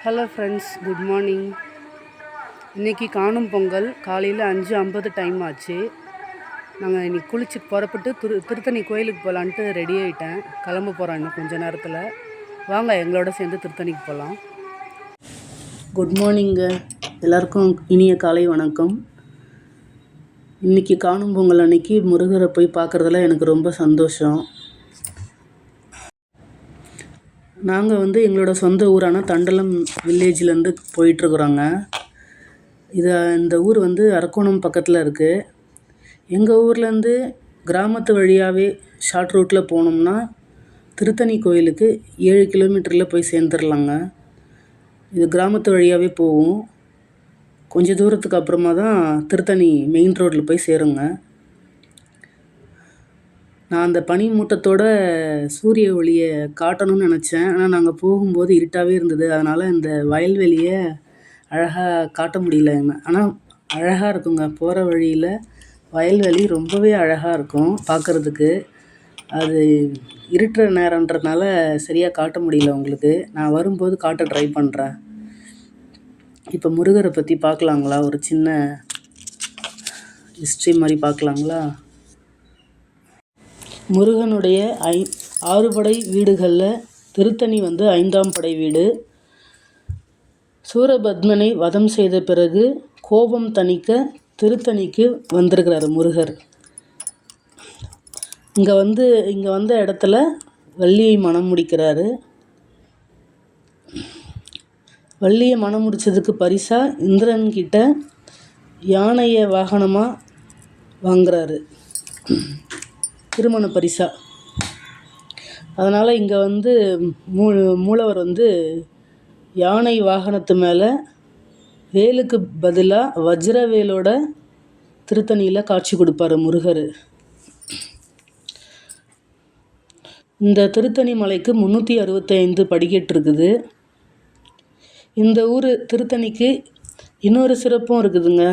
Hello friends, good morning. இன்றைக்கி காணும் பொங்கல். காலையில் 5:50 டைம் ஆச்சு. நாங்கள் இன்றைக்கி குளிச்சு புறப்பட்டு திருத்தணி கோயிலுக்கு போகலான்ட்டு ரெடி ஆகிட்டேன். கிளம்ப போகிறோம் இன்னும் கொஞ்சம் நேரத்தில். வாங்க எங்களோட சேர்ந்து திருத்தணிக்கு போகலாம். குட் மார்னிங்க, எல்லாருக்கும் இனிய காலை வணக்கம். இன்றைக்கி காணும் பொங்கல் அன்றைக்கி முருகரை போய் பார்க்குறதுல எனக்கு ரொம்ப சந்தோஷம். நாங்கள் எங்களோட சொந்த ஊரான தண்டலம் வில்லேஜ்லேருந்து போயிட்டுருக்குறோங்க. இந்த ஊர் அரக்கோணம் பக்கத்தில் இருக்குது. எங்கள் ஊர்லேருந்து கிராமத்து வழியாகவே ஷார்ட் ரூட்டில் போனோம்னா திருத்தணி கோயிலுக்கு 7 கிலோமீட்டரில் போய் சேர்ந்துடலாங்க. இது கிராமத்து வழியாகவே போகும். கொஞ்சம் தூரத்துக்கு அப்புறமா தான் திருத்தணி மெயின் ரோட்டில் போய் சேருங்க. நான் அந்த பனி மூட்டத்தோட சூரிய ஒளியை காட்டணும்னு நினச்சேன். ஆனால் நாங்கள் போகும்போது இருட்டாகவே இருந்தது. அதனால் இந்த வயல்வெளியை அழகாக காட்ட முடியல. ஆனால் அழகாக இருக்குங்க. போகிற வழியில் வயல்வெளி ரொம்பவே அழகாக இருக்கும் பார்க்குறதுக்கு. அது இருட்டுற நேரன்றதுனால சரியாக காட்ட முடியல உங்களுக்கு. நான் வரும்போது காட்ட ட்ரை பண்ணுறேன். இப்போ முருகரை பற்றி பார்க்கலாங்களா? ஒரு சின்ன ஹிஸ்ட்ரி மாதிரி பார்க்கலாங்களா? முருகனுடைய 6 படை வீடுகளில் திருத்தணி 5ஆம் படை வீடு. சூரபத்மனை வதம் செய்த பிறகு கோபம் தணிக்க திருத்தணிக்கு வந்திருக்கிறார் முருகர். இங்கே வந்த இடத்துல வள்ளியை மணம் முடிக்கிறாரு. வள்ளியை மணம் முடித்ததுக்கு பரிசாக இந்திரன்கிட்ட யானையை வாகனமாக வாங்குறாரு, திருமண பரிசா. அதனால் இங்கே மூலவர் யானை வாகனத்து மேலே வேலுக்கு பதிலாக வஜ்ரவேலோட திருத்தணியில் காட்சி கொடுப்பார் முருகர். இந்த திருத்தணி மலைக்கு 365 படிக்கட்டு இருக்குது. இந்த ஊர் திருத்தணிக்கு இன்னொரு சிறப்பும் இருக்குதுங்க.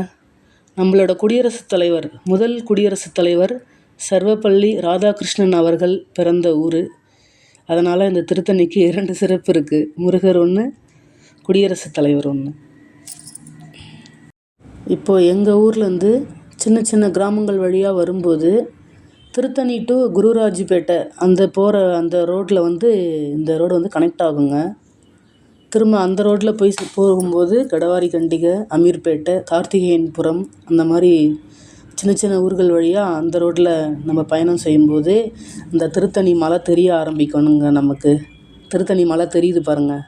நம்மளோட குடியரசுத் தலைவர், முதல் குடியரசுத் தலைவர் சர்வப்பள்ளி ராதாகிருஷ்ணன் அவர்கள் பிறந்த ஊர். அதனால் இந்த திருத்தணிக்கு 2 சிறப்பு இருக்குது. முருகர் ஒன்று, குடியரசுத் தலைவர் ஒன்று. இப்போது எங்கள் ஊர்லேருந்து சின்ன சின்ன கிராமங்கள் வழியாக வரும்போது திருத்தணி டு குருராஜ்பேட்டை அந்த ரோட்டில் இந்த ரோடு கனெக்ட் ஆகுங்க. திரும்ப அந்த ரோட்டில் போகும்போது கடவாரி கண்டிகை, அமீர்பேட்டை, கார்த்திகேயன்புரம், அந்த மாதிரி சின்ன சின்ன ஊர்கள் வழியாக அந்த ரோட்டில் நம்ம பயணம் செய்யும்போது இந்த திருத்தணி மலை தெரிய ஆரம்பிக்கணுங்க. நமக்கு திருத்தணி மலை தெரியுது பாருங்கள்.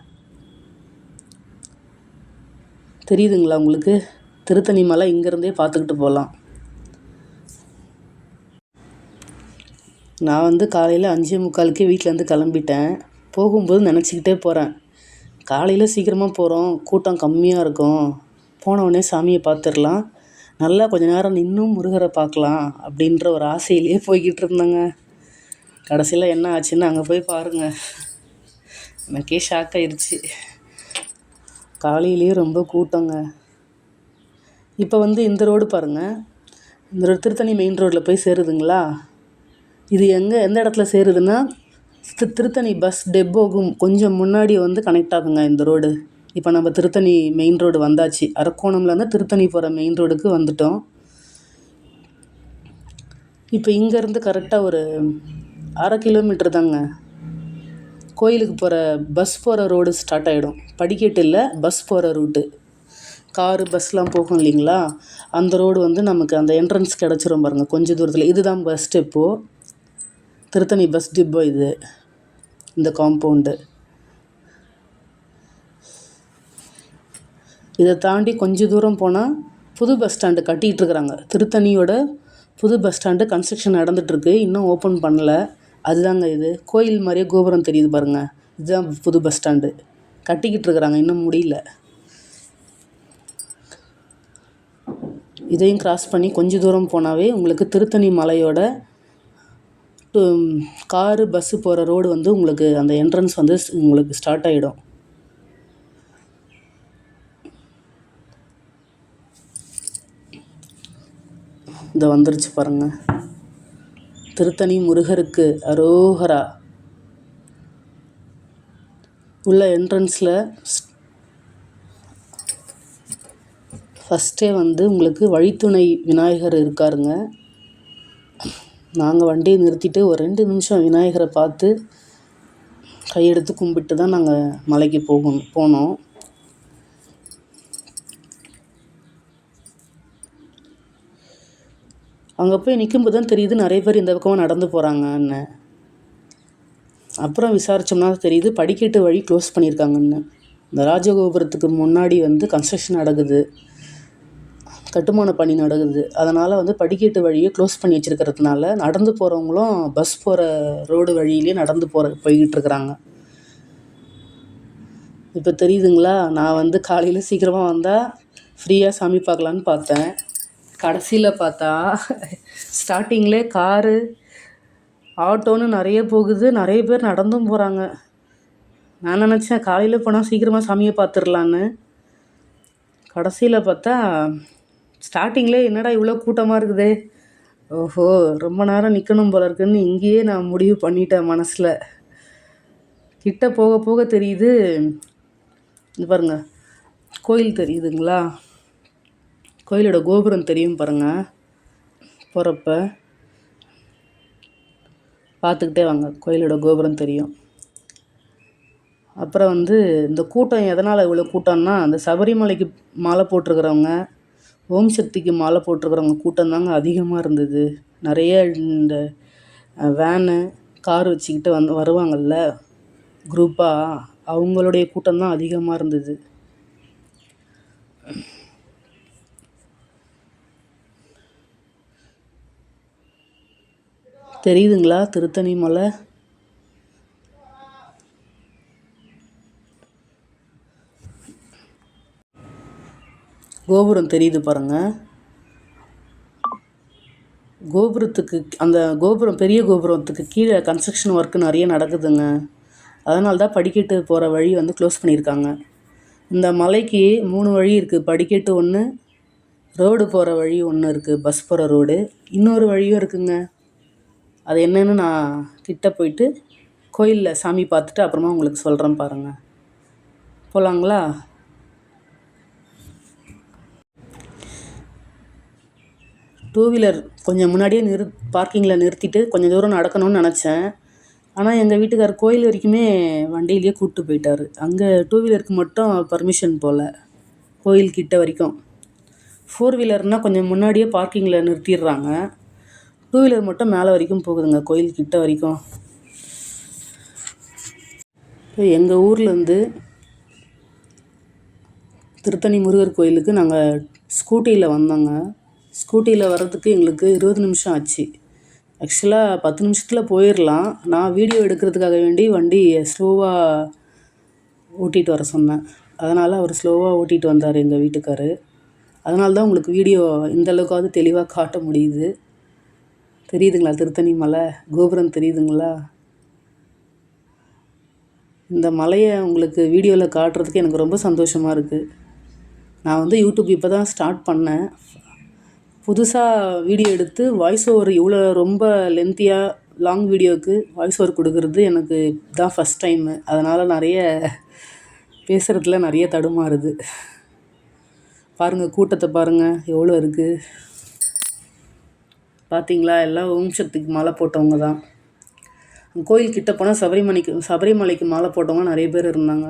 தெரியுதுங்களா உங்களுக்கு? திருத்தணி மலை இங்கேருந்தே பார்த்துக்கிட்டு போகலாம். நான் காலையில் 5:45 வீட்டிலேருந்து கிளம்பிட்டேன். போகும்போது நினச்சிக்கிட்டே போகிறேன், காலையில் சீக்கிரமாக போகிறோம், கூட்டம் கம்மியாக இருக்கும், போனவுடனே சாமியை பார்த்துடலாம், நல்லா கொஞ்ச நேரம் இன்னும் முருகரை பார்க்கலாம் அப்படின்ற ஒரு ஆசையிலேயே போய்கிட்டு இருந்தேங்க. கடைசியில் என்ன ஆச்சுன்னு அங்கே போய் பாருங்கள், எனக்கே ஷாக் ஆயிடுச்சு. காலையிலேயே ரொம்ப கூட்டங்க. இப்போ இந்த ரோடு பாருங்கள், இந்த ரோடு திருத்தணி மெயின் ரோட்டில் போய் சேருதுங்களா? இது எந்த இடத்துல சேருதுன்னா திருத்தணி பஸ் டெப்போகும் கொஞ்சம் முன்னாடி கனெக்ட் ஆகுங்க இந்த ரோடு. இப்போ நம்ம திருத்தணி மெயின் ரோடு வந்தாச்சு. அரக்கோணம்லேருந்து திருத்தணி போகிற மெயின் ரோடுக்கு வந்துட்டோம். இப்போ இங்கேருந்து கரெக்டாக ஒரு 1/2 கிலோமீட்டர் தாங்க கோயிலுக்கு போகிற பஸ் போகிற ரோடு ஸ்டார்ட் ஆகிடும். படிக்கட்டு இல்லை, பஸ் போகிற ரூட்டு. காரு பஸ்லாம் போகும் இல்லைங்களா? அந்த ரோடு நமக்கு அந்த என்ட்ரன்ஸ் கிடச்சிரும் பாருங்கள் கொஞ்சம் தூரத்தில். இதுதான் bus depot, Tiruttani bus depot. இந்த காம்பவுண்டு இதை தாண்டி கொஞ்சம் தூரம் போனால் புது பஸ் ஸ்டாண்டு கட்டிகிட்டு இருக்கிறாங்க. திருத்தணியோட புது பஸ் ஸ்டாண்டு கன்ஸ்ட்ரக்ஷன் நடந்துகிட்ருக்கு, இன்னும் ஓப்பன் பண்ணலை. அதுதாங்க இது. கோயில் மாதிரியே கோபுரம் தெரியுது பாருங்கள், இதுதான் புது பஸ் ஸ்டாண்டு. கட்டிக்கிட்டு இருக்கிறாங்க, இன்னும் முடியல. இதையும் கிராஸ் பண்ணி கொஞ்சம் தூரம் போனாவே உங்களுக்கு திருத்தணி மலையோட காரு பஸ்ஸு போகிற ரோடு உங்களுக்கு அந்த என்ட்ரன்ஸ் உங்களுக்கு ஸ்டார்ட் ஆகிடும். இதை வந்துருச்சு பாருங்கள். திருத்தணி முருகருக்கு அரோகரா. உள்ள என்ட்ரன்ஸில் ஃபஸ்ட்டே வந்து உங்களுக்கு வழித்துணை விநாயகர் இருக்காருங்க. நாங்கள் வண்டியை நிறுத்திட்டு ஒரு 2 நிமிஷம் விநாயகரை பார்த்து கையெடுத்து கும்பிட்டு தான் நாங்கள் மலைக்கு போனோம். அங்கே போய் நிற்கும்போது தான் தெரியுது நிறைய பேர் இந்த பக்கமாக நடந்து போகிறாங்கன்னு. அப்புறம் விசாரித்தோம்னா தெரியுது படிக்கட்டு வழி க்ளோஸ் பண்ணியிருக்காங்கன்னு. இந்த ராஜகோபுரத்துக்கு முன்னாடி வந்து கன்ஸ்ட்ரக்ஷன் நடக்குது, கட்டுமான பணி நடக்குது. அதனால் வந்து படிக்கட்டு வழியை க்ளோஸ் பண்ணி வச்சுருக்கிறதுனால நடந்து போகிறவங்களும் பஸ் போகிற ரோடு வழியிலே நடந்து போய்கிட்டு இருக்கிறாங்க. இப்போ தெரியுதுங்களா, நான் வந்து காலையில் சீக்கிரமாக வந்தால் ஃப்ரீயாக சாமி பார்க்கலான்னு பார்த்தேன். கடைசியில் பார்த்தா ஸ்டார்டிங்கில் காரு ஆட்டோன்னு நிறைய போகுது, நிறைய பேர் நடந்தும் போகிறாங்க. நான் நினச்சேன் காலையில் போனால் சீக்கிரமாக சாமியை பார்த்துடலான்னு. கடைசியில் பார்த்தா ஸ்டார்டிங்கில் என்னடா இவ்வளோ கூட்டமாக இருக்குதே, ஓஹோ ரொம்ப நேரம் நிற்கணும் போல இருக்குன்னு இங்கேயே நான் முடிவு பண்ணிட்டேன் மனசில். கிட்ட போக போக தெரியுது, இது பாருங்கள் கோயில் தெரியுதுங்களா, கோயிலோட கோபுரம் தெரியும் பாருங்கள். போகிறப்ப பார்த்துக்கிட்டே வாங்க, கோயிலோட கோபுரம் தெரியும். அப்புறம் வந்து இந்த கூட்டம் எதனால் இவ்வளோ கூட்டம்னா, அந்த சபரிமலைக்கு மாலை போட்டிருக்கிறவங்க, ஓம் சக்திக்கு மாலை போட்டிருக்கிறவங்க கூட்டம் தாங்க அதிகமாக இருந்தது. நிறைய இந்த வேனு கார் வச்சுக்கிட்டு வருவாங்கள்ல குரூப்பாக, அவங்களுடைய கூட்டம் தான் அதிகமாக இருந்தது. தெரியுதுங்களா திருத்தணி மலை? கோபுரம் தெரியுது பாருங்கள். கோபுரத்துக்கு அந்த கோபுரம் பெரிய கோபுரத்துக்கு கீழே கன்ஸ்ட்ரக்ஷன் ஒர்க்கு நிறைய நடக்குதுங்க. அதனால தான் படிக்கட்டு போகிற வழி வந்து க்ளோஸ் பண்ணியிருக்காங்க. இந்த மலைக்கு 3 வழி இருக்குது. படிக்கட்டு ஒன்று, ரோடு போகிற வழி ஒன்று இருக்குது, பஸ் போகிற ரோடு. இன்னொரு வழியும் இருக்குங்க. அது என்னென்னு நான் கிட்ட போயிட்டு கோயிலில் சாமி பார்த்துட்டு அப்புறமா உங்களுக்கு சொல்கிறேன் பாருங்கள். போகலாங்களா? டூ வீலர் கொஞ்சம் முன்னாடியே பார்க்கிங்கில் நிறுத்திட்டு கொஞ்சம் தூரம் நடக்கணும்னு நினச்சேன். ஆனால் எங்கள் வீட்டுக்கார் கோயில் வரைக்குமே வண்டியிலேயே கூப்பிட்டு போயிட்டார். அங்கே டூ வீலருக்கு மட்டும் பர்மிஷன் போல், கோயில் கிட்ட வரைக்கும். 4 வீலர்னால் கொஞ்சம் முன்னாடியே பார்க்கிங்கில் நிறுத்திடுறாங்க. டூ வீலர் மட்டும் மேலே வரைக்கும் போகுதுங்க, கோயில் கிட்ட வரைக்கும். எங்கள் ஊர்லேருந்து திருத்தணி முருகர் கோயிலுக்கு நாங்கள் ஸ்கூட்டியில் வந்தோங்க. ஸ்கூட்டியில் வர்றதுக்கு எங்களுக்கு 20 நிமிஷம் ஆச்சு. ஆக்சுவலாக 10 நிமிஷத்தில் போயிடலாம். நான் வீடியோ எடுக்கிறதுக்காக வேண்டி வண்டியை ஸ்லோவாக ஓட்டிகிட்டு வர சொன்னேன். அதனால் அவர் ஸ்லோவாக ஓட்டிகிட்டு வந்தார் எங்கள் வீட்டுக்கார். அதனால தான் உங்களுக்கு வீடியோ இந்தளவுக்காவது தெளிவாக காட்ட முடியுது. தெரியுதுங்களா திருத்தணி மலை கோபுரம் தெரியுதுங்களா? இந்த மலையை உங்களுக்கு வீடியோவில் காட்டுறதுக்கு எனக்கு ரொம்ப சந்தோஷமாக இருக்குது. நான் வந்து யூடியூப் இப்போ தான் ஸ்டார்ட் பண்ணேன். புதுசாக வீடியோ எடுத்து வாய்ஸ் ஓவர் இவ்வளோ ரொம்ப லென்த்தியாக லாங் வீடியோவுக்கு வாய்ஸ் ஓவர் கொடுக்கறது எனக்கு தான் ஃபஸ்ட் டைமு. அதனால் நிறைய பேசுகிறதுல நிறைய தடுமாறுது. பாருங்கள் கூட்டத்தை பாருங்கள் எவ்வளோ இருக்குது பார்த்தீங்களா? எல்லாம் ஓம் சக்திக்கு மாலை போட்டவங்க தான். கோயில் கிட்ட போனால் சபரிமலைக்கு மாலை போட்டவங்க நிறைய பேர் இருந்தாங்க.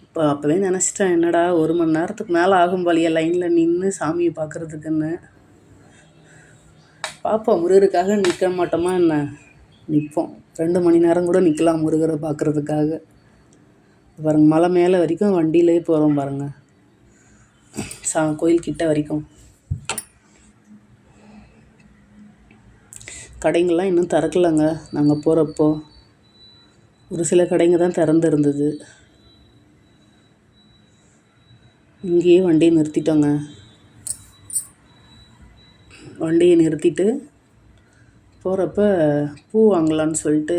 இப்போ அப்போவே நினச்சிட்டேன், என்னடா 1 மணி நேரத்துக்கு மேலே ஆகும் போலியே லைனில் நின்று சாமியை பார்க்குறதுக்குன்னு. பார்ப்போம், முருகருக்காக நிற்க மாட்டோமா என்ன? நிற்போம். 2 மணி நேரம் கூட நிற்கலாம் முருகரை பார்க்குறதுக்காக. பாருங்கள் மலை மேலே வரைக்கும் வண்டியிலே போகிறோம் பாருங்கள், கோயில் கிட்ட வரைக்கும். கடைங்கள்லாம் இன்னும் திறக்கலைங்க. நாங்கள் போகிறப்போ ஒரு சில கடைங்க தான் திறந்துருந்தது. இங்கேயே வண்டியை நிறுத்திட்டோங்க. வண்டியை நிறுத்திட்டு போகிறப்ப பூ வாங்கலான்னு சொல்லிட்டு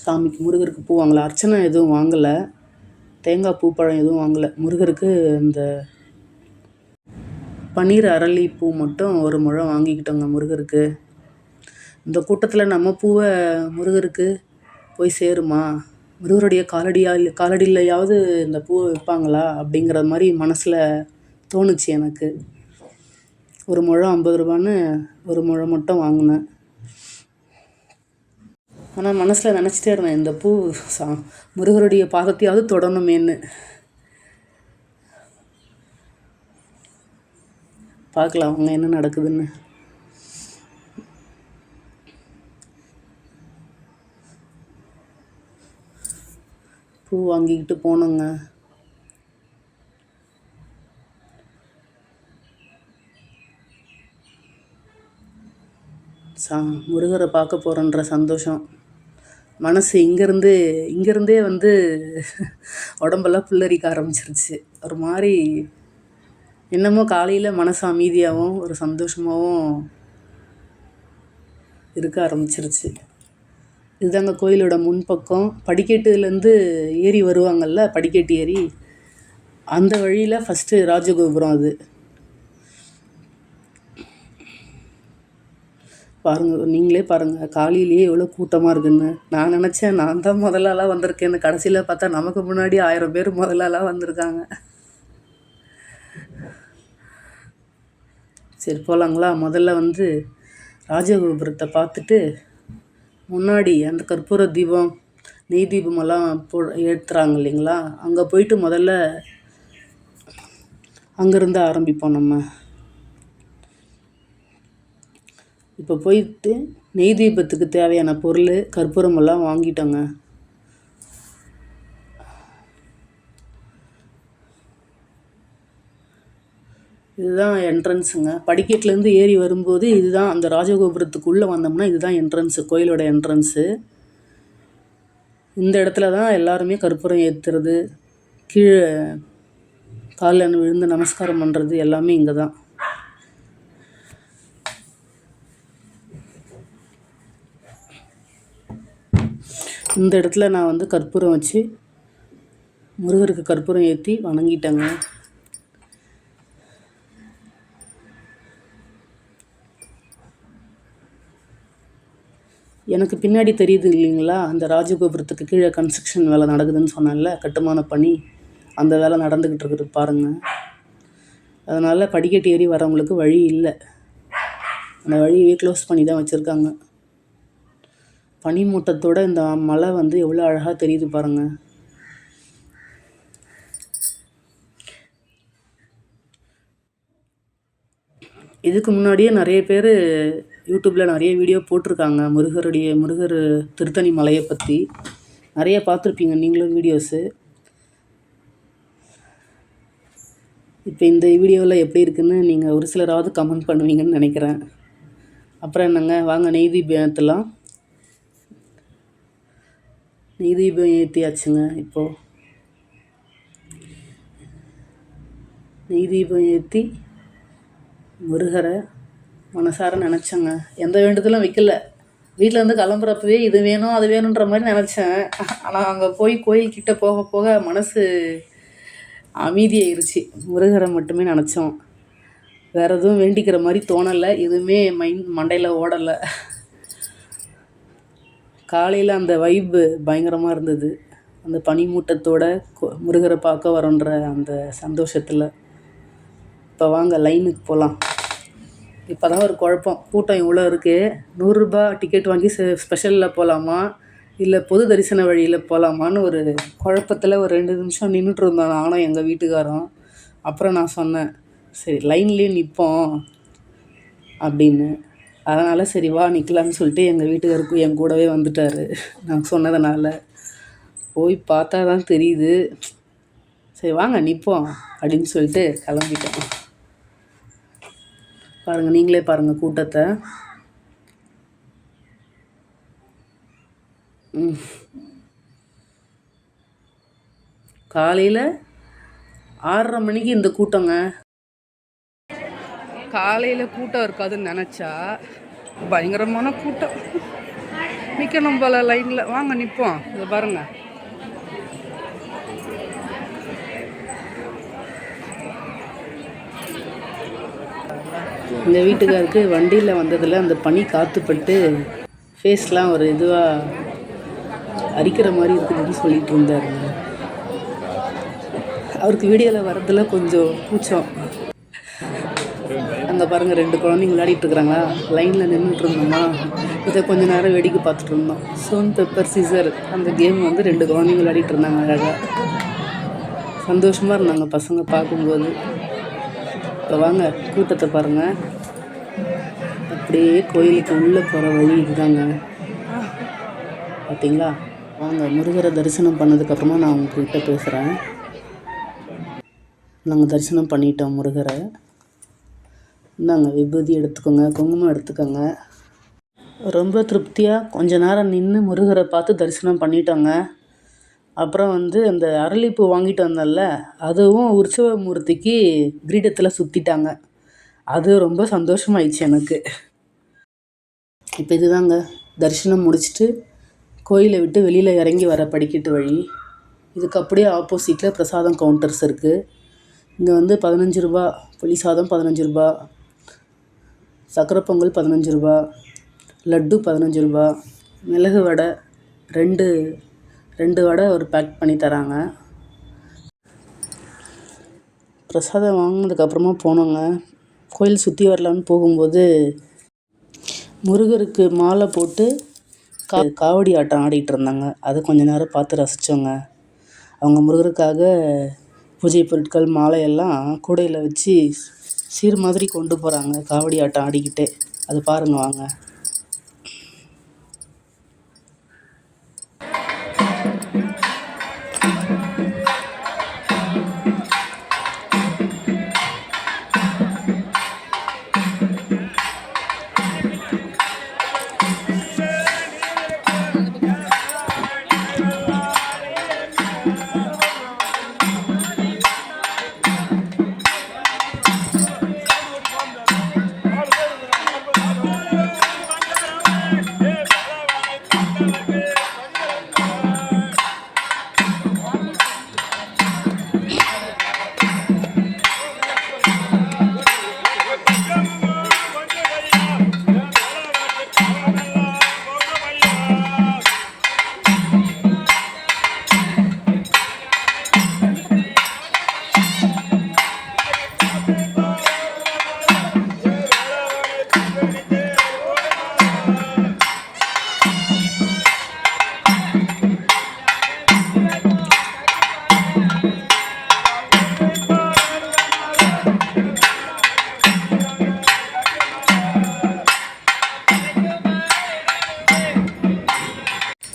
சாமிக்கு முருகருக்கு பூ வாங்கலை. அர்ச்சனை எதுவும் வாங்கலை, தேங்காய் பூ பழம் எதுவும் வாங்கலை. முருகருக்கு இந்த பன்னீர் அரளி பூ மட்டும் 1 முழம் வாங்கிக்கிட்டோங்க முருகருக்கு. இந்த கூட்டத்தில் நம்ம பூவை முருகருக்கு போய் சேருமா? முருகருடைய காலடியிலையாவது இந்த பூவை வைப்பாங்களா அப்படிங்கிற மாதிரி மனசில் தோணுச்சு எனக்கு. ஒரு முழம் 50 ரூபான்னு ஒரு முழம் மட்டும் வாங்கினேன். ஆனால் மனசில் நினச்சிட்டே இருந்தேன், இந்த பூ முருகருடைய பாதத்தையாவது தொடணுமேன்னு. பார்க்கலாம் அவங்க என்ன நடக்குதுன்னு. பூ வாங்கிக்கிட்டு போனோங்க. முருகரை பார்க்க போகிறோன்ற சந்தோஷம் மனசு இங்கேருந்தே வந்து உடம்பெல்லாம் புல்லரிக்க ஆரம்பிச்சிருச்சு. ஒரு மாதிரி என்னமோ காலையில் மனசு அமைதியாகவும் ஒரு சந்தோஷமாகவும் இருக்க ஆரம்பிச்சிருச்சு. இதுதாங்க கோயிலோட முன்பக்கம். படிக்கட்டுலேருந்து ஏறி வருவாங்கள்ல, படிக்கட்டு ஏறி அந்த வழியில் ஃபஸ்ட்டு ராஜகோபுரம். அது பாருங்கள், நீங்களே பாருங்கள் காலையிலேயே எவ்வளோ கூட்டமாக இருக்குன்னு. நான் நினச்சேன் நான் தான் முதலாளாக வந்திருக்கேன்னு. கடைசியில் பார்த்தா நமக்கு முன்னாடி 1000 பேர் முதலாளாக வந்திருக்காங்க. சரி போகலாங்களா? முதல்ல வந்து ராஜகோபுரத்தை பார்த்துட்டு முன்னாடி அந்த கற்பூர தீபம் நெய் தீபமெல்லாம் ஏற்றுறாங்க இல்லைங்களா, அங்கே போயிட்டு முதல்ல அங்கேருந்து ஆரம்பிப்போம் நம்ம. இப்போ போயிட்டு நெய் தீபத்துக்கு தேவையான பொருள் கற்பூரமெல்லாம் வாங்கிட்டோங்க. இதுதான் என்ட்ரன்ஸுங்க. படிக்கட்டுலேருந்து ஏறி வரும்போது இதுதான் அந்த ராஜகோபுரத்துக்குள்ளே வந்தோம்னா இதுதான் என்ட்ரன்ஸு, கோயிலோட என்ட்ரன்ஸு. இந்த இடத்துல தான் எல்லாருமே கற்பூரம் ஏற்றுறது, கீழே காலில் விழுந்து நமஸ்காரம் பண்ணுறது எல்லாமே இங்கே தான். இந்த இடத்துல நான் வந்து கற்பூரம் வச்சு முருகருக்கு கற்பூரம் ஏற்றி வணங்கிட்டேங்க. எனக்கு பின்னாடி தெரியுது இல்லைங்களா, அந்த ராஜகோபுரத்துக்கு கீழே கன்ஸ்ட்ரக்ஷன் வேலை நடக்குதுன்னு சொன்னேன்ல, கட்டுமான பணி, அந்த வேலை நடந்துக்கிட்டு இருக்குது பாருங்கள். அதனால் படிக்கட்டு ஏறி வரவங்களுக்கு வழி இல்லை, அந்த வழியவே க்ளோஸ் பண்ணி தான் வச்சுருக்காங்க. பனிமூட்டத்தோடு இந்த மலை வந்து எவ்வளோ அழகாக தெரியுது பாருங்கள். இதுக்கு முன்னாடியே நிறைய பேர் யூடியூப்பில் நிறைய வீடியோ போட்டிருக்காங்க முருகர் திருத்தணி மலையை பற்றி. நிறைய பார்த்துருப்பீங்க நீங்களும் வீடியோஸு. இப்போ இந்த வீடியோவில் எப்படி இருக்குன்னு நீங்கள் ஒரு சிலராவது கமெண்ட் பண்ணுவீங்கன்னு நினைக்கிறேன். அப்புறம் என்னங்க, வாங்க நெய் தீபம் ஏற்றலாம். நெய் தீபம் ஏற்றியாச்சுங்க. இப்போது நெய் தீபம் ஏற்றி முருகரை மனசார நினச்சேங்க. எந்த வேண்டுதலும் வைக்கல. வீட்டிலேருந்து கிளம்புறப்பவே இது வேணும் அது வேணுன்ற மாதிரி நினச்சேன். ஆனால் அங்கே போய் கோயில்கிட்ட போக போக மனசு அமைதியாயிருச்சு. முருகரை மட்டுமே நினச்சோம். வேறு எதுவும் வேண்டிக்கிற மாதிரி தோணலை, எதுவுமே மண்டையில் ஓடலை. காலையில் அந்த வைப்பு பயங்கரமாக இருந்தது, அந்த பனிமூட்டத்தோட முருகரை பார்க்க வரோன்ற அந்த சந்தோஷத்தில். இப்போ வாங்க லைனுக்கு போகலாம். இப்போ தான் ஒரு குழப்பம், கூட்டம் இவ்வளோ இருக்குது. 100 ரூபா டிக்கெட் வாங்கி ஸ்பெஷலில் போகலாமா இல்லை பொது தரிசன வழியில் போகலாமான்னு ஒரு குழப்பத்தில் ஒரு 2 நிமிஷம் நின்றுட்டு இருந்தோம் நானும் எங்கள் வீட்டுக்காரம். அப்புறம் நான் சொன்னேன், சரி லைன்லேயே நிற்போம் அப்படின்னு. அதனால் சரி வா நிற்கலான்னு சொல்லிட்டு எங்கள் வீட்டுக்காருக்கும் என் கூடவே வந்துட்டார். நான் சொன்னதுனால போய் பார்த்தா தான் தெரியுது. சரி வாங்க நிற்போம் அப்படின்னு சொல்லிட்டு கிளம்பிட்டோம். பாருங்கள், நீங்களே பாருங்கள் கூட்டத்தை. காலையில் 6:30 மணிக்கு இந்த கூட்டங்க. காலையில் கூட்டம் இருக்காதுன்னு நினச்சா பயங்கரமான கூட்டம். நிற்கணும் போல் லைனில். வாங்க நிற்போம். இதை பாருங்கள். இந்த வீட்டுக்காருக்கு வண்டியில் வந்ததில் அந்த பனி காற்றுப்பட்டு ஃபேஸ்லாம் ஒரு இதுவாக அரிக்கிற மாதிரி இருக்குதுன்னு சொல்லிட்டு இருந்தாருங்க. அவருக்கு வீடியோவில் வரதுல கொஞ்சம் கூச்சம். அங்கே பாருங்கள் 2 குழந்தைங்க விளையாடிட்டு இருக்கிறாங்களா, லைனில் நின்றுட்டு இருந்தோமா, இதை கொஞ்ச நேரம் வேடிக்கை பார்த்துட்டு இருந்தோம். ஸ்டோன் பெப்பர் சீசர் அந்த கேம் வந்து 2 குழந்தைங்க விளையாடிட்டு இருந்தாங்க. அழகாக சந்தோஷமாக இருந்தாங்க பசங்க பார்க்கும்போது. இப்போ வாங்க கூட்டத்தை பாருங்கள். அப்படியே கோயிலுக்கு உள்ளே போகிற வழி இதுதாங்க, பார்த்தீங்களா? வாங்க முருகரை தரிசனம் பண்ணதுக்கப்புறமா நான் உங்ககிட்ட பேசுகிறேன். நாங்கள் தரிசனம் பண்ணிட்டோம் முருகரை. இந்தாங்க விபூதி எடுத்துக்கோங்க, குங்குமம் எடுத்துக்கோங்க. ரொம்ப திருப்தியாக கொஞ்ச நேரம் நின்று முருகரை பார்த்து தரிசனம் பண்ணிட்டோங்க. அப்புறம் வந்து அந்த அரளிப்பூ வாங்கிட்டு வந்தேன்ல, அதுவும் உற்சவமூர்த்திக்கு கிரீடத்தில் சுற்றிட்டாங்க. அது ரொம்ப சந்தோஷமாயிடுச்சு எனக்கு. இப்போ இதுதாங்க தரிசனம் முடிச்சுட்டு கோயிலை விட்டு வெளியில் இறங்கி வர படிக்கட்டு வழி. இதுக்கு அப்படியே ஆப்போசிட்டில் பிரசாதம் கவுண்டர்ஸ் இருக்குது. இங்கே வந்து 15 ரூபா புளி சாதம், 15 ரூபா சக்கரை பொங்கல், 15 ரூபா லட்டு, 15 ரூபா மிளகு வடை, ரெண்டு வடை ஒரு பேக் பண்ணி தராங்க. பிரசாதம் வாங்கினதுக்கப்புறமா போனோங்க. கோயில் சுற்றி வரலான்னு போகும்போது முருகருக்கு மாலை போட்டு காவடி ஆட்டம் ஆடிட்டு இருந்தாங்க. அதை கொஞ்ச நேரம் பார்த்து ரசித்தோங்க. அவங்க முருகருக்காக பூஜை பொருட்கள் மாலையெல்லாம் கூடையில் வச்சு சீர் மாதிரி கொண்டு போகிறாங்க, காவடி ஆட்டம் ஆடிக்கிட்டே. அது பாருங்க வாங்க.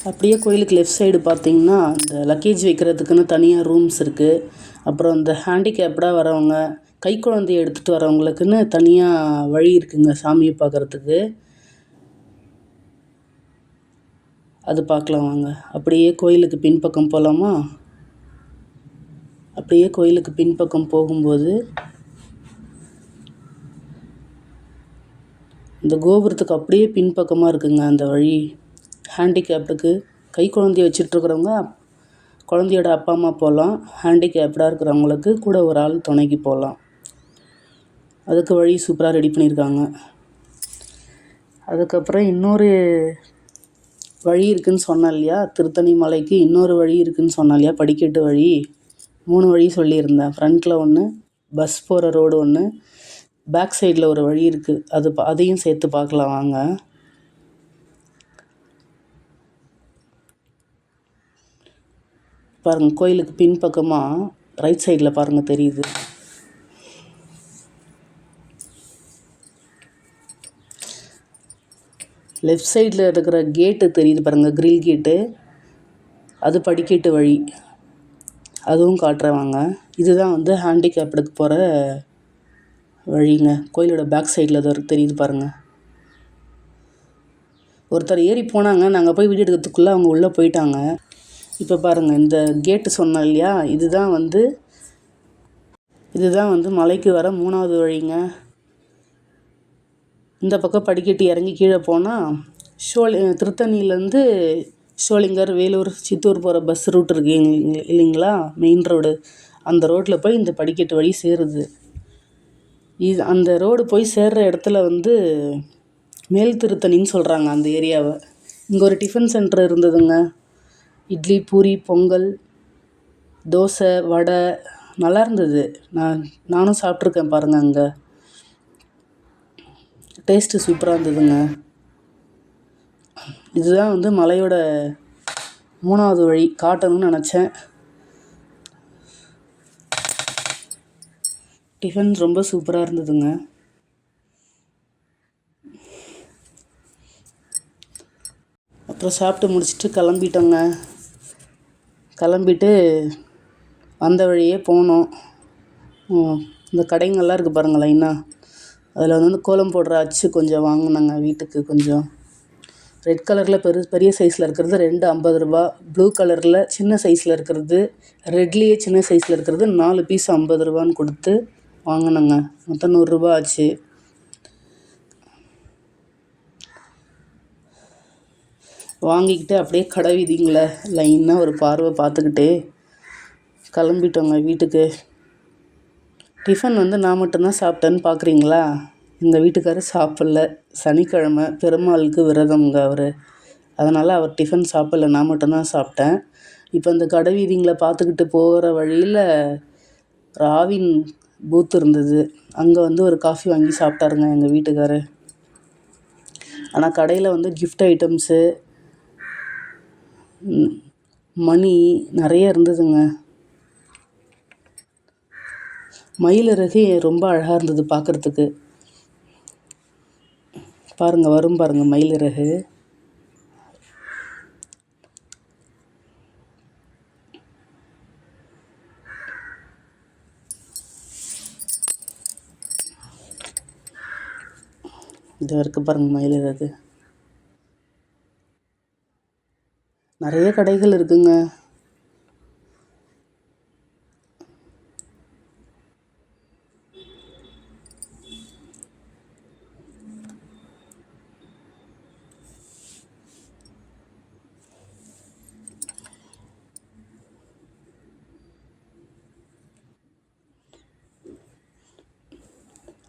அப்படியே கோயிலுக்கு லெஃப்ட் சைடு பார்த்தீங்கன்னா இந்த லக்கேஜ் வைக்கிறதுக்குன்னு தனியாக ரூம்ஸ் இருக்குது. அப்புறம் இந்த ஹேண்டிகேப்டாக வரவங்க, கை குழந்தைய எடுத்துகிட்டு வரவங்களுக்குன்னு தனியாக வழி இருக்குங்க சாமியை பார்க்குறதுக்கு. அது பார்க்கலாம் வாங்க. அப்படியே கோயிலுக்கு பின்பக்கம் போகலாமா? அப்படியே கோயிலுக்கு பின்பக்கம் போகும்போது இந்த கோபுரத்துக்கு அப்படியே பின்பக்கமாக இருக்குங்க அந்த வழி. ஹேண்டிகேப்டுக்கு கை குழந்தைய வச்சுட்ருக்கிறவங்க, குழந்தையோட அப்பா அம்மா போகலாம். ஹேண்டிகேப்டாக இருக்கிறவங்களுக்கு கூட ஒரு ஆள் துணைக்கு போகலாம். அதுக்கு வழி சூப்பராக ரெடி பண்ணியிருக்காங்க. அதுக்கப்புறம் இன்னொரு வழி இருக்குதுன்னு சொன்னேன் இல்லையா, திருத்தணி மலைக்கு இன்னொரு வழி இருக்குதுன்னு சொன்னேன் இல்லையா, படிக்கட்டு வழி. 3 வழி சொல்லியிருந்தேன். ஃப்ரண்ட்டில் ஒன்று, பஸ் போகிற ரோடு ஒன்று, பேக் சைடில் ஒரு வழி இருக்குது. அதையும் சேர்த்து பார்க்கலாம் வாங்க. பாருங்கள் கோயிலுக்கு பின்பக்கமாக ரைட் சைடில் பாருங்கள் தெரியுது. லெஃப்ட் சைடில் இருக்கிற கேட்டு தெரியுது பாருங்கள், கிரில் கேட்டு. அது படிக்கட்டு வழி, அதுவும் காட்டுறவாங்க. இதுதான் வந்து ஹேண்டிகேப்டுக்கு போகிற வழிங்க. கோயிலோட பேக் சைடில் அது தெரியுது பாருங்கள். ஒருத்தர் ஏறி போனாங்க, நாங்கள் போய் வீடியோ எடுக்கிறதுக்குள்ளே அவங்க உள்ளே போயிட்டாங்க. இப்போ பாருங்கள் இந்த கேட்டு சொன்னோம் இல்லையா, இதுதான் வந்து மலைக்கு வர 3வது வழிங்க. இந்த பக்கம் படிக்கட்டு இறங்கி கீழே போனால் திருத்தணியிலேருந்து ஷோலிங்கர், வேலூர், சித்தூர் போகிற பஸ் ரூட் இருக்குது இல்லைங்களா, மெயின் ரோடு. அந்த ரோட்டில் போய் இந்த படிக்கட்டு வழி சேருது. அந்த ரோடு போய் சேர்கிற இடத்துல வந்து மேல் திருத்தணின்னு சொல்கிறாங்க அந்த ஏரியாவை. இங்கே ஒரு டிஃபன் சென்டர் இருந்ததுங்க, இட்லி, பூரி, பொங்கல், தோசை, வடை நல்லா இருந்தது. நானும் சாப்பிட்ருக்கேன் பாருங்கள். அங்கே டேஸ்ட்டு சூப்பராக இருந்ததுங்க. இதுதான் வந்து மலையோட 3வது வழி காட்டணும்னு நினச்சேன். டிஃபன் ரொம்ப சூப்பராக இருந்ததுங்க. அப்புறம் சாப்பிட்டு முடிச்சுட்டு கிளம்பிட்டோங்க. கிளம்பிட்டு வந்த வழியே போனோம். இந்த கடைங்கள்லாம் இருக்குது பாருங்கள் லைனாக. அதில் வந்து கோலம் போடுற அச்சு கொஞ்சம் வாங்கினாங்க வீட்டுக்கு. கொஞ்சம் ரெட் கலரில் பெரிய சைஸில் இருக்கிறது 2 50 ரூபா, ப்ளூ கலரில் சின்ன சைஸில் இருக்கிறது, ரெட்லேயே சின்ன சைஸில் இருக்கிறது 4 பீஸ் 50 ரூபான்னு கொடுத்து வாங்கினேங்க. மொத்தம் 100 ரூபா ஆச்சு. வாங்கிக்கிட்டு அப்படியே கடை வீதிங்கள லைனாக ஒரு பார்வை பார்த்துக்கிட்டே கிளம்பிட்டோங்க வீட்டுக்கு. டிஃபன் வந்து நான் மட்டும்தான் சாப்பிட்டேன்னு பார்க்குறீங்களா? எங்கள் வீட்டுக்காரர் சாப்பிடல. சனிக்கிழமை பெருமாளுக்கு விரதம்ங்க அவர். அதனால் அவர் டிஃபன் சாப்பிடல, நான் மட்டும்தான் சாப்பிட்டேன். இப்போ இந்த கடை வீதிங்களை பார்த்துக்கிட்டு போகிற வழியில் ராவின் பூத் இருந்தது. அங்கே வந்து ஒரு காஃபி வாங்கி சாப்பிட்டாருங்க எங்கள் வீட்டுக்காரர். ஆனால் கடையில் வந்து கிஃப்ட் ஐட்டம்ஸு, மணி நிறைய இருந்ததுங்க. மயிலிறகு ரொம்ப அழகாக இருந்தது பார்க்குறதுக்கு. பாருங்கள், வரும் பாருங்கள் மயிலிறகு. இது இருக்குது பாருங்கள் மயிலிறகு. நிறைய கடைகள் இருக்குங்க.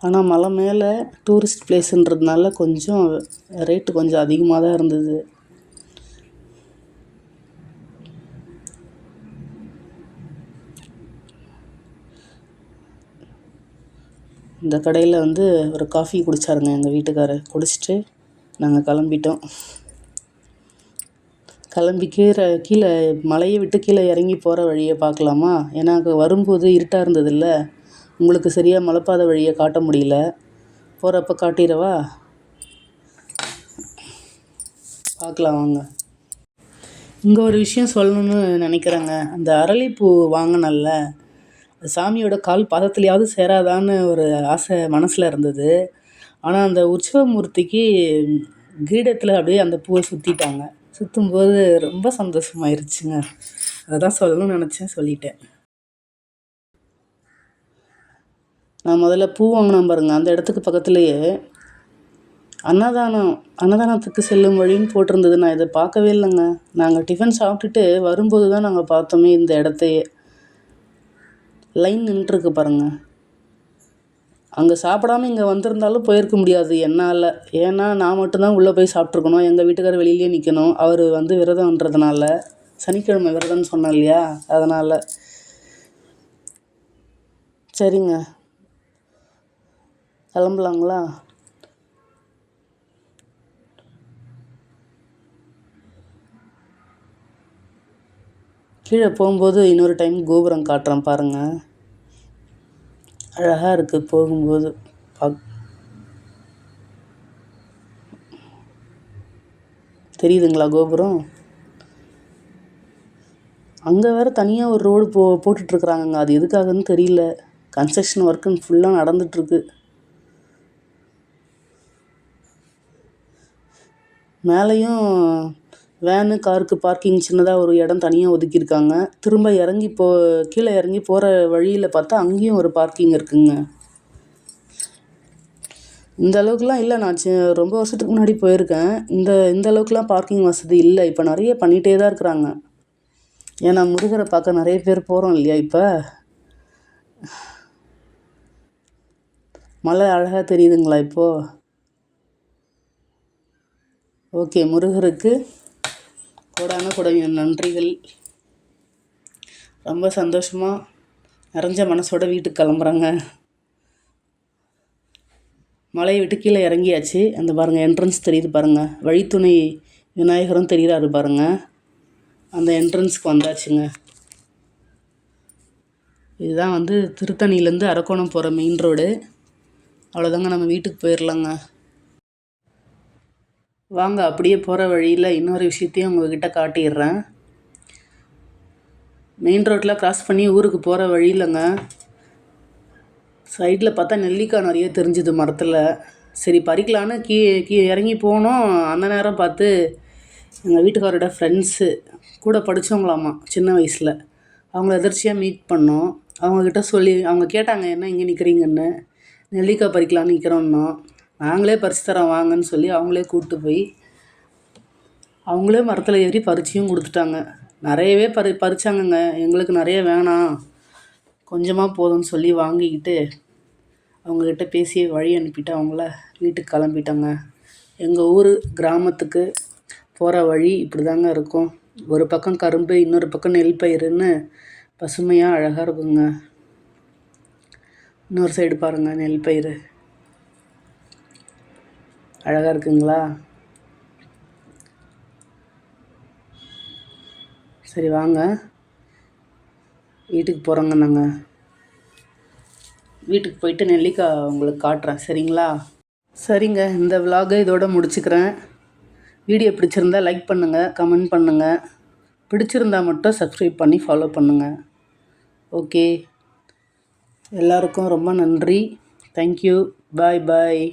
ஆனால் மலை மேலே டூரிஸ்ட் பிளேஸுன்றதுனால கொஞ்சம் ரேட்டு கொஞ்சம் அதிகமாக தான் இருந்தது. இந்த கடையில் வந்து ஒரு காஃபி குடித்தாருங்க எங்கள் வீட்டுக்காரர். குடிச்சிட்டு நாங்கள் கிளம்பிட்டோம். கிளம்பி கீழே மலையை விட்டு கீழே இறங்கி போகிற வழியை பார்க்கலாமா? ஏன்னா அங்கே வரும்போது இருட்டாக இருந்ததில்ல, உங்களுக்கு சரியாக மலைப்பாதை வழியை காட்ட முடியல. போகிறப்ப காட்டிடவா? பார்க்கலாம் வாங்க. இங்கே ஒரு விஷயம் சொல்லணும்னு நினைக்கிறேங்க. அந்த அரளிப்பூ வாங்கினல்ல, சாமியோட கால் பாதத்துலையாவது சேராதான்னு ஒரு ஆசை மனசில் இருந்தது. ஆனால் அந்த உற்சவமூர்த்திக்கு கிரீடத்தில் அப்படியே அந்த பூவை சுற்றிட்டாங்க. சுற்றும்போது ரொம்ப சந்தோஷமாயிருச்சுங்க. அதை தான் சொல்லணும்னு நினச்சேன், சொல்லிட்டேன். நான் முதல்ல பூ வாங்கினேன் பாருங்கள், அந்த இடத்துக்கு பக்கத்துலேயே அன்னதானத்துக்கு செல்லும் வழின்னு போட்டிருந்தது. நான் இதை பார்க்கவே இல்லைங்க. நாங்கள் டிஃபன் சாப்பிட்டுட்டு வரும்போது தான் நாங்கள் பார்த்தோமே இந்த இடத்தையே. லைன் நின்றுருக்கு பாருங்கள். அங்கே சாப்பிடாம இங்கே வந்திருந்தாலும் போயிருக்க முடியாது என்னால். ஏன்னா நான் மட்டும்தான் உள்ளே போய் சாப்பிட்ருக்கணும். எங்கள் வீட்டுக்காரர் வெளியிலே நிற்கணும். அவர் வந்து விரதம்ன்றதுனால, சனிக்கிழமை விரதம்னு சொன்னேன் இல்லையா, அதனால். சரிங்க, கிளம்பலாங்களா? கீழே போகும்போது இன்னொரு டைம் கோபுரம் காட்டுறேன் பாருங்கள். அழகாக இருக்குது போகும்போது. தெரியுதுங்களா கோபுரம்? அங்கே வேறு தனியாக ஒரு ரோடு போட்டுட்ருக்குறாங்கங்க. அது எதுக்காகன்னு தெரியல. கன்ஸ்ட்ரக்ஷன் ஒர்க்குன்னு ஃபுல்லாக நடந்துகிட்ருக்கு. மேலேயும் வேனு காருக்கு பார்க்கிங் சின்னதாக ஒரு இடம் தனியாக ஒதுக்கியிருக்காங்க. திரும்ப கீழே இறங்கி போகிற வழியில் பார்த்தா அங்கேயும் ஒரு பார்க்கிங் இருக்குங்க. இந்த அளவுக்குலாம் இல்லை. நான் ரொம்ப வருஷத்துக்கு முன்னாடி போயிருக்கேன். இந்த அளவுக்குலாம் பார்க்கிங் வசதி இல்லை. இப்போ நிறைய பண்ணிகிட்டே தான் இருக்கிறாங்க. ஏன்னா முருகரை பார்க்க நிறைய பேர் போகிறோம் இல்லையா? இப்போ மலை அழகாக தெரியுதுங்களா இப்போது? ஓகே, முருகருக்கு கோடான நன்றிகள். ரொம்ப சந்தோஷமாக நிறைஞ்ச மனசோட வீட்டுக்கு கிளம்புறாங்க. மலையை விட்டு கீழே இறங்கியாச்சு. அந்த பாருங்கள் என்ட்ரன்ஸ் தெரியுது பாருங்கள். வழித்துணை விநாயகரும் தெரிகிறாரு பாருங்கள். அந்த என்ட்ரன்ஸ்க்கு வந்தாச்சுங்க. இதுதான் வந்து திருத்தணிலேருந்து அரக்கோணம் போகிற மெயின் ரோடு. அவ்வளோதாங்க, நம்ம வீட்டுக்கு போயிடலாங்க. வாங்க, அப்படியே போகிற வழியில் இன்னொரு விஷயத்தையும் உங்கள்கிட்ட காட்டிடுறேன். மெயின் ரோட்டில் கிராஸ் பண்ணி ஊருக்கு போகிற வழியிலங்க சைடில் பார்த்தா நெல்லிக்காய் நிறைய தெரிஞ்சுது மரத்தில். சரி பறிக்கலான்னு இறங்கி போனோம். அந்த நேரம் பார்த்து எங்கள் வீட்டுக்காரோட ஃப்ரெண்ட்ஸு கூட படித்தவங்களாம்மா சின்ன வயசில், அவங்கள எதிர்ச்சியாக மீட் பண்ணோம். அவங்கக்கிட்ட சொல்லி அவங்க கேட்டாங்க, என்ன இங்கே நிற்கிறீங்கன்னு. நெல்லிக்காய் பறிக்கலான்னு நிற்கிறோன்னோம். நாங்களே பறித்து தரோம் வாங்கன்னு சொல்லி அவங்களே கூப்பிட்டு போய் அவங்களே மரத்தில் ஏறி பறிச்சியும் கொடுத்துட்டாங்க. நிறையவே பறிச்சாங்கங்க. எங்களுக்கு நிறைய வேணாம், கொஞ்சமாக போதும்னு சொல்லி வாங்கிக்கிட்டு அவங்கக்கிட்ட பேசி வழி அனுப்பிட்டு அவங்கள வீட்டுக்கு கிளம்பிட்டாங்க. எங்கள் ஊர் கிராமத்துக்கு போகிற வழி இப்படி தாங்க இருக்கும். ஒரு பக்கம் கரும்பு, இன்னொரு பக்கம் நெல் பயிருன்னு பசுமையாக அழகாக இருக்குங்க. இன்னொரு சைடு பாருங்கள், நெல் பயிர் அழகாக இருக்குங்களா? சரி வாங்க, வீட்டுக்கு போகிறோங்க. நாங்கள் வீட்டுக்கு போயிட்டு நெல்லிக்காய் உங்களுக்கு காட்டுறேன், சரிங்களா? சரிங்க, இந்த விலாகை இதோடு முடிச்சுக்கிறேன். வீடியோ பிடிச்சிருந்தா லைக் பண்ணுங்கள், கமெண்ட் பண்ணுங்கள். பிடிச்சிருந்தா மட்டும் சப்ஸ்கிரைப் பண்ணி ஃபாலோ பண்ணுங்கள். ஓகே, எல்லாருக்கும் ரொம்ப நன்றி. தேங்க்யூ. பாய் பாய்.